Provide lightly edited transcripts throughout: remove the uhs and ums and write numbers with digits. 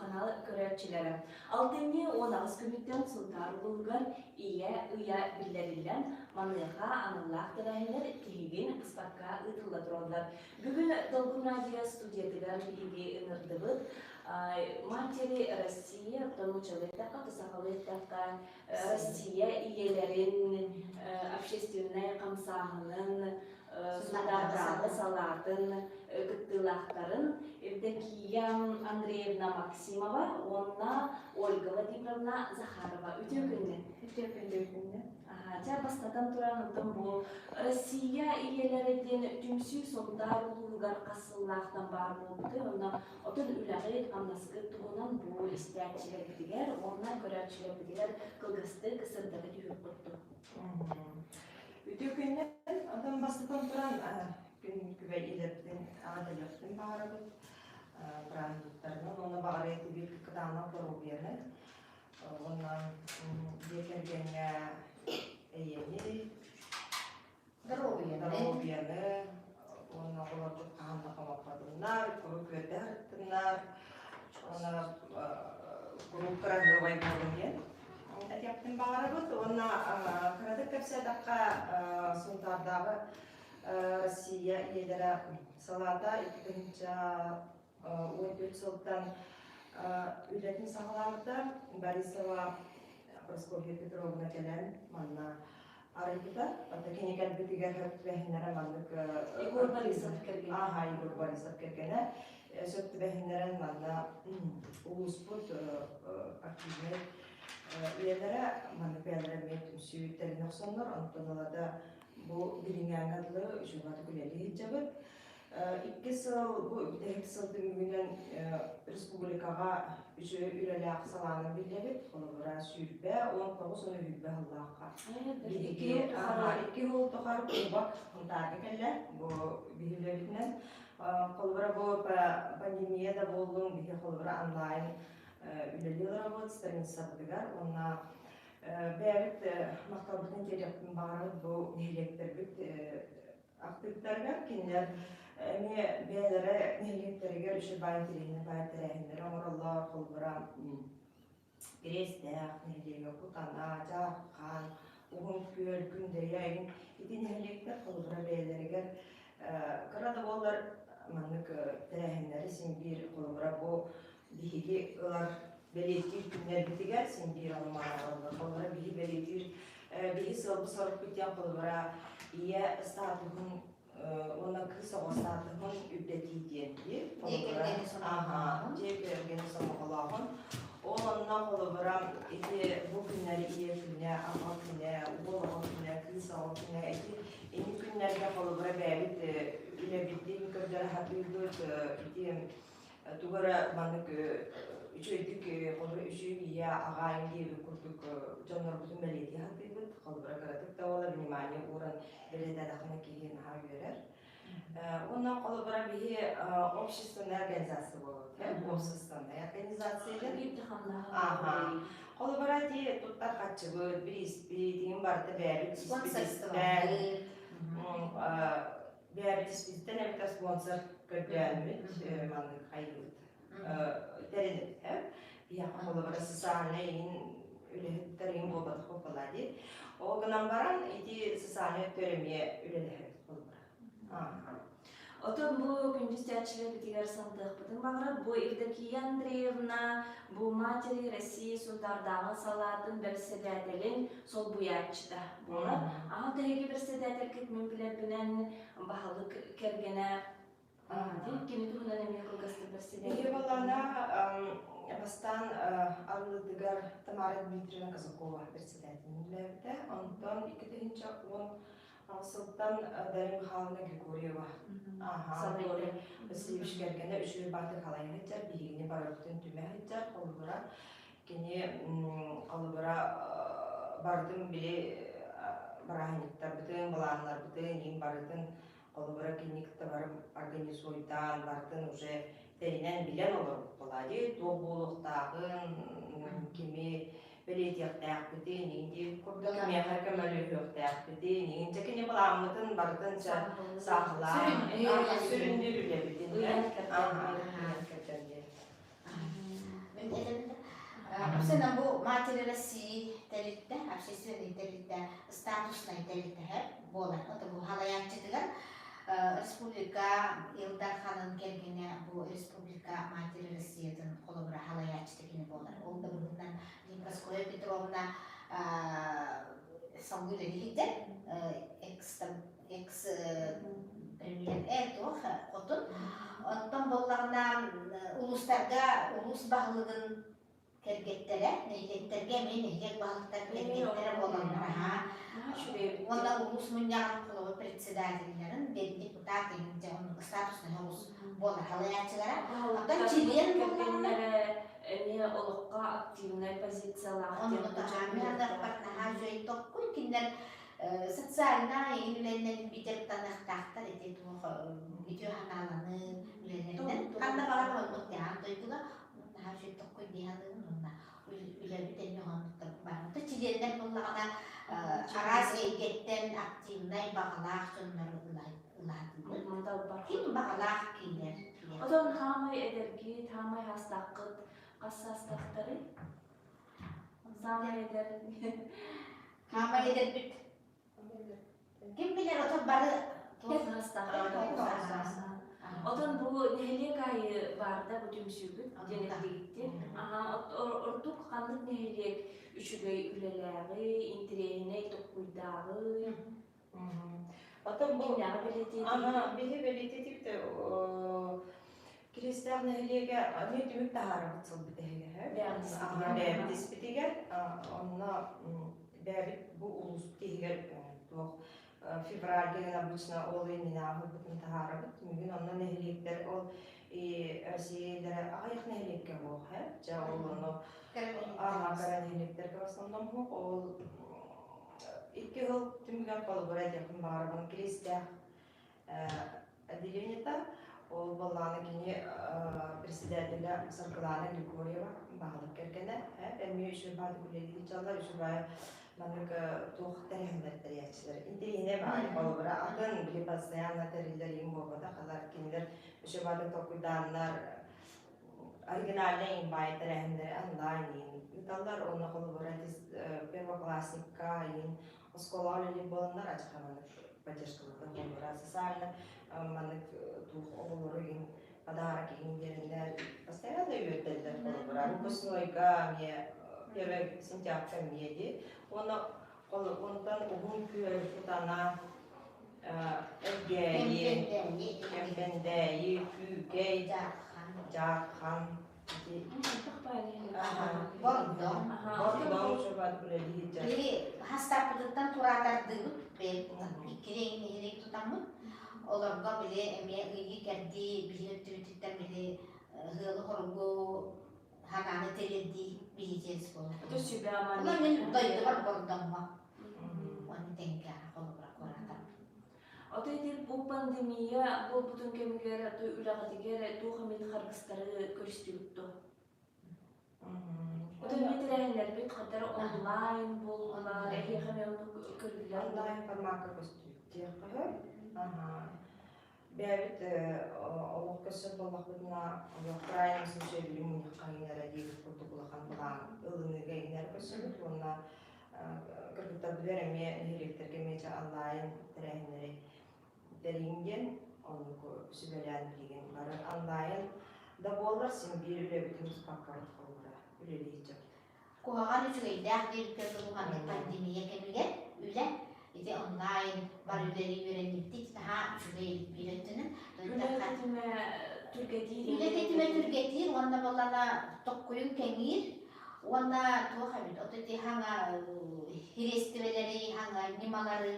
kanal görevçileri. Altıncı 16 günlükten sıltar bulgar iya billerinden manlığa anıllaq tırayınlar kehigin kıspakka ıtılla dururlar. Bugün Dolgun Radyo Stüdiyatigar bilgi ınırdıbıt. Матери Россия, потому что это как Россия иелерин общественная камсағының судардағы салатын кыттылақтарын Евдокия Андреевна Максимова, онна Ольга Владимировна Захарова. Үтеукінді. Бастатан тұранытын бұл Россия иелерден түмсі сондар ұлғар қасыллақтан бар болды. Онна отын үләғі қамнасқы тұғынан бұл істәтшілер бідігер, онна көрәтшілер бідігер қылғысты қысырдағы дүйір құтты. Үтеукінді одан бастатан тұран күбәй елерден ағадылықтың бағары бұд. Брандуттарынан оны бағары еті бір қыдағына қору берді. Оннан декергенге әйені, дұрубияны, оны оларды қағанда қамақпадыңдар, көріп өті әрттіңдар, оны группыра жобай болыңген. Әтептің бағары бұд, оны қырадық көпсәдаққа сұнтардағы Россия елері салада 2014 жылдан үйлетін сағаламызда Борисова Прасковья Петровна келен манна арайбыда. Ата кенекел бітігер хөттібәхінлері маннық Игорь Борисов келген. Игорь Борисов келгені. Сөттібәхінлерін манна ұлыспыт активный үйлері маннық бәлірімен түмсүйіттерін оқсанлар. Антон олада бұл біліңен ғадлы үшілғаты күлелі хиджабыт. 2 сыл, бұл 2 сылдың мүгінен республикаға үші үрелі ақсаланы білдебет. Оны бұра сүйірбе, 19 оны үйбе Аллахқа. 2 ол тұқар бұлбақ ұнтағы кәлі, бұл білдебетінен. Қолбыра бұл пандемияда болдың, бігі қолбыра онлайн үрелі работыстарын сатыдығар. Онна бәбіт мақталбытын теректің бағарып бұл нелектер бүт активтарга кинер эми белере нелеттерге үшү байтерине байтерине оморлор колбура грестер нелеге кутана жаккан угун көл күндө яйын итин нелектер колбура белерге кырада болар манык терехинери симбир колбура бу биги ылар белетир күннер битигер симбир алмаалар колбура биги белетир биги сылбы сорып битен колбура ия статугун ona kısa o statugun übdetiydi. Jeklergeni somoğulağın. Onunla kolabıram bu günleri iyi günler, ama günler, uğurlu günler, kısa o günler, eni günlerde kolabıra bəyabit üle bittiğim kördere hapildik. Tugara bandık üçüydük, kolabıra üçüydük ya ağayın diye kurduk. Canlar bütün belediye hapildik. Kolabıra karadık da ola benim anne uğran belediye dağına keyin ha görer. Ondan kolabıra bir общественная организация olur. Общественная организация. İmtihanlar. Kolabıra diye tuttar kaçıbı, bir deyim vardı bəyabit. Sponsorство. Bəyabit ispizden evde sponsor köprüyelmit. Manlık hayırlık. Derinlik. Bir kolabıra sısağına ülehetlerin bobadı kopaladı. O günden baran iti sısağına töremeye ülehet kolabıra. Oto bu gündüz tiyatçıları bitiger sandık bütün bağırır. Bu Evdokия Андреевна, bu Матери России Судардағы салатын bir sedetelin sol bu yatçıda. Ama teheki bir sedetel ketmen bilen bahalık kergene kini tuhunan emye kılgastı bir sedetel. Peki vallana bastan arılıdıgar Tamara Dmitrievna Kazakova bir sedetelin bilevde. Ondan 2010 Сылтан Дарим Михайловна Григорьева. Васильевич келгенде үші барды қалай хеджар, бігіне барықтың түме хеджар, қолыбыра. Кені қолыбыра бардың біле бараханиктар бүтін, баланлар бүтін, ең бардың қолыбыра кенекті барым организуйдан бардың уже дәрінен білен olur болады. Тоғылықтағын, кеме belediyektəq bidin, indi kökdəmə hərkəməli höqdəq bidin, indi kini bulamıdın bardın sağlar, süründürülə bidin. Собственно, bu матери России теритте, общественный теритте, статусный теритте хеп болар. Это bu халаянчытыгар республика Илдар ханын келгене bu республика матери Россиятын колобура халаянчытыгыны болар. Ол да бүгүннән Липаскоя Петровна Самуиле дихидер, экс премьер эртох отун. Оттон болларына улустарга улус баглыгын кергеттере, нейгеттерге мен нейгет баглыктар кергеттере болганлар. Онда улус муньяган кулугу председательлерин, депутат эминче онун статусный улус болар халаячылара. Оттон член болганлар. Эми олукка активный позициялар. Онун тахамиарда патнаха жой tokkuй киндер социальна илленен битеп танактактар эти тух видео ханаланы илленен. Канда бара болмоттян тойдуга тахар жой tokkuй диханы нунна. Үлеби теннохонуттар бармыты чилендер боллагана арас эйгеттен активный багалаах жоннар улаатын. Ким багалаах киндер. Одан хамай эдерги, хамай хастакыт, кассастактары. Хамай эдерги. Хамай эдербит. Ким билер отон бары Одан бу нехелек айы барда бу түмсүгүт денетигитти. Ортук кандык нехелек үчүгөй үлелери, интерейне токуйдагы. Потом был Ага, билететип те Кристиан нехелеге не түмүк тахарып цыл битеге. Бәбит испитиге, онна бәбит бу улус тигер февраль деген обычно ол именно бутун тахарып, мүгүн онна нехелектер ол Россиялар аяк нехелекке бул, жа ол ону каранелектер в основном ол 2 жыл түмгөн колбура жакын барбын Кристиан отделениета ол баланы кини председателя Саркалана Григорьева багылып кергене, эми үчү бады күледи жалар үчү бай манык тух теремдер ячылар. Интерине бай колбура атын били постоянно терилер им болбода калар киндер үчү бады токуйдандар оригинальный бай теремдер онлайн италдар оны колбура первоклассникка ин школа или боландар ачкандар поддержка колбура социально манык тух оголору подарок индеринде постоянно үйөттелдер колбура. Выпускнойга мне 1 сентября меди онтан угун күөр тутана эмгендеи күгей жакхан бордон шобат күледи жа Бiri hastaplıktan turatardığıt, ikireyini herek tutamıt. Olorga bile emeğe ıyı geldi, bilir tüyütükten bile hılı horgu hananı teledi bileceğiz bunu. Ulan ben dayıdı var bordan var. Onu denk kolu bırak oradan. Отойдер бу пандемия, бу бутун кемигер, той улагатыгер, туха мен харгыстары көрүстүктү. Отон метрелер бит катар онлайн булган, эхемен көрүлөр. онлайн форматка көстүктер кылып. Бәбит олық көсіп болмақпытына Украина случай білімін қаңынара дейіз протоколақан бұған ұлыныға инер көсіп, онына кіргіттар білер әме неректерге мече онлайн тірәйінері дәрінген, оны көсібелән білген бары онлайн да болар, сен бір үлі бүтіміз баққарып қалуыра, үлелей жоқ. Kuhagan üçüge dağdil kırdığı pandemiye kemigen, üle İşte online barüleri öğrendik daha şurayı biletinin. Biletime Türkiye'dir, onda balana tokkuyun kengir, onda tuğabit, oteti hanga hirestiveleri, hanga nimaları,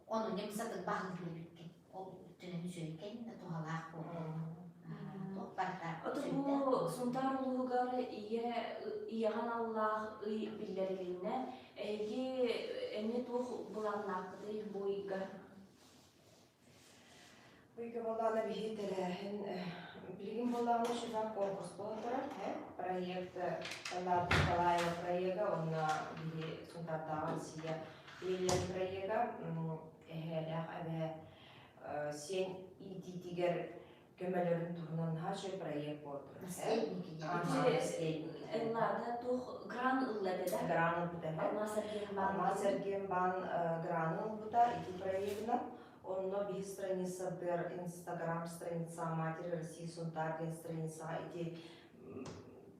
onu nimsatın bağlı bilirken, o tünemi söylerken de tuğalak bu. Оту бу сунтар улугары ияхан Аллах ый биллерилине эги эми тух буланнакты буйга. Буйга баланы бихитерәһен билгин баланы шуга конкурс болдыра, проект Аллах Николаева проекта, онна били сунтарда Россия Елен проекта, эхелях әбе сен ититигер көмөлөрүн турунан хашой проект болду. Наследники. Элла ада тух гран ыллады да. Гранул бута. Алмаз Сергеевна бан. Алмаз Сергеевна бан гранул бута ити проектна. Онно бир страница бер Инстаграм страница Матери России Сунтар страница ити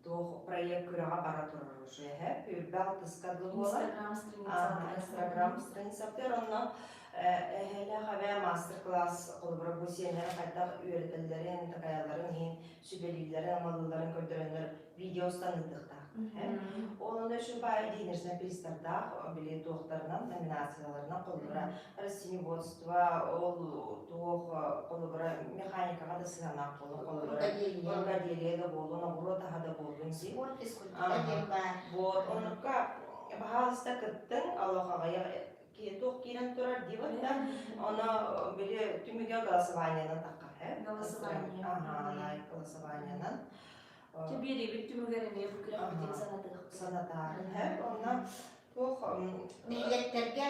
тох проект күрәгә бара торыр уже. Үрбәл тыскадлы була. Инстаграм страница бер онно Hele hava masterclass olubura bu senelere hatta öğretmenlerin, takayaların, sübelilerin, amalıların, gördürenler videostan ıdıkta. Onun şu bayi dinirsen pristarda, bile doktorlarından, nominasyonlarından olubura Rossinivodstva, olubura mekanika da sınanak olubura Volgadeliye de bolun, Ogro daha da bolun. Sport fiskультурда бар. Вот, onunla bahalısda kıttın, Allah'a Тух кирен турар диватта, она били тümüge голосованияны такка, Голосование. Ага, голосованияны. Тебери бит түмүгереме бүкүлөк битин Санатар, она тух Миллеттерге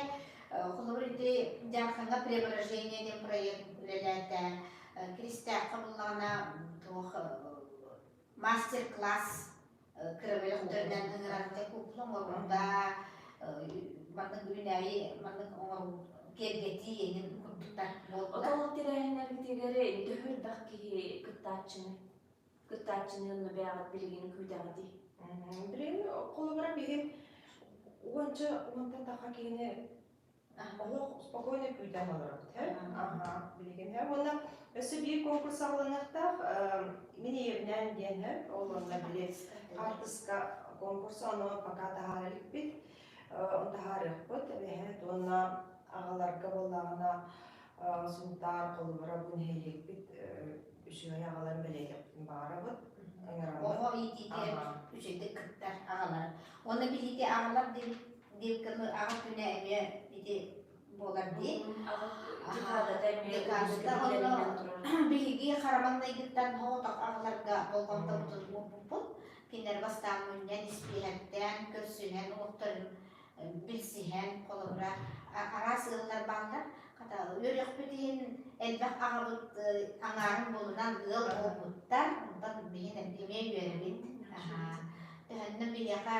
холорите жакынга преображение деп проект лелете Кристия кабылгана тух мастер-класс кырабелектерден ыңыранте куплум орунда Mandık ünayı, mandık onu gergeti yenin kurduklar boldular. Otoluk terehiner bitegere töhür bakki kıttaçını ını beğat bilgini küydağıdı. Birin kolubara biri uanca taka kene Allah spokojno küydem olarak. Aha, bilgin her. Ona öse bir konkurs ağlanakta mini evlen diyen her. Olanla bile artiska konkursu onu pakata haralik bit. Онтахарих бут вехет онна агаларга боллагына сунтар колубара бун хелек бит үшүгө агалар белек бара бут Ого ититер үчөйдө кыттар агалар. Оны билите агалар деп кылы ага күнө эме бити болар ди. Биги харамандай гыттан хоотак агаларга болгондо бут. Кинер бастаамын испиһәттән көрсүнән октарын билсиһән колобра арасылар балдар ката өрөк битин элбак агабыт аңарын болунан ыл болуттар ондан биһин эме бербит тәһәнне билеха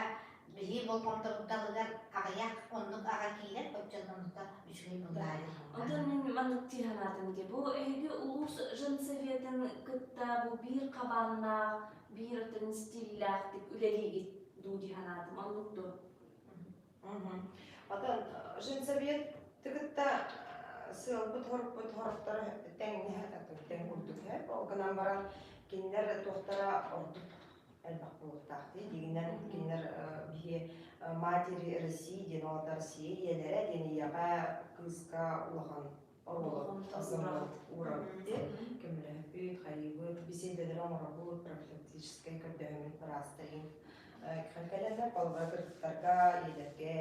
биһи болгондукталыгар агаяк оннук ага кийлер көчөннүктө үчүгөй булар. Ondan manık tihanatın ki bu ehli ulus jın seviyeten kıtta bu bir kabanla bir tın stillahtik üleligi du tihanatım anlıktı. Atan женсовет тигитта сыл бут хорыктар теңне тең курдук хеп огынан баран киндер тохтара ордук элбак булуктакты дигинен киндер бие матери России ден ота Россия елере ден яга кыска улахан урабды кемле бит хайбы беседелер амарабут профилактическая көрдөмүн растрин калкалender балбар кыргыттарга елерге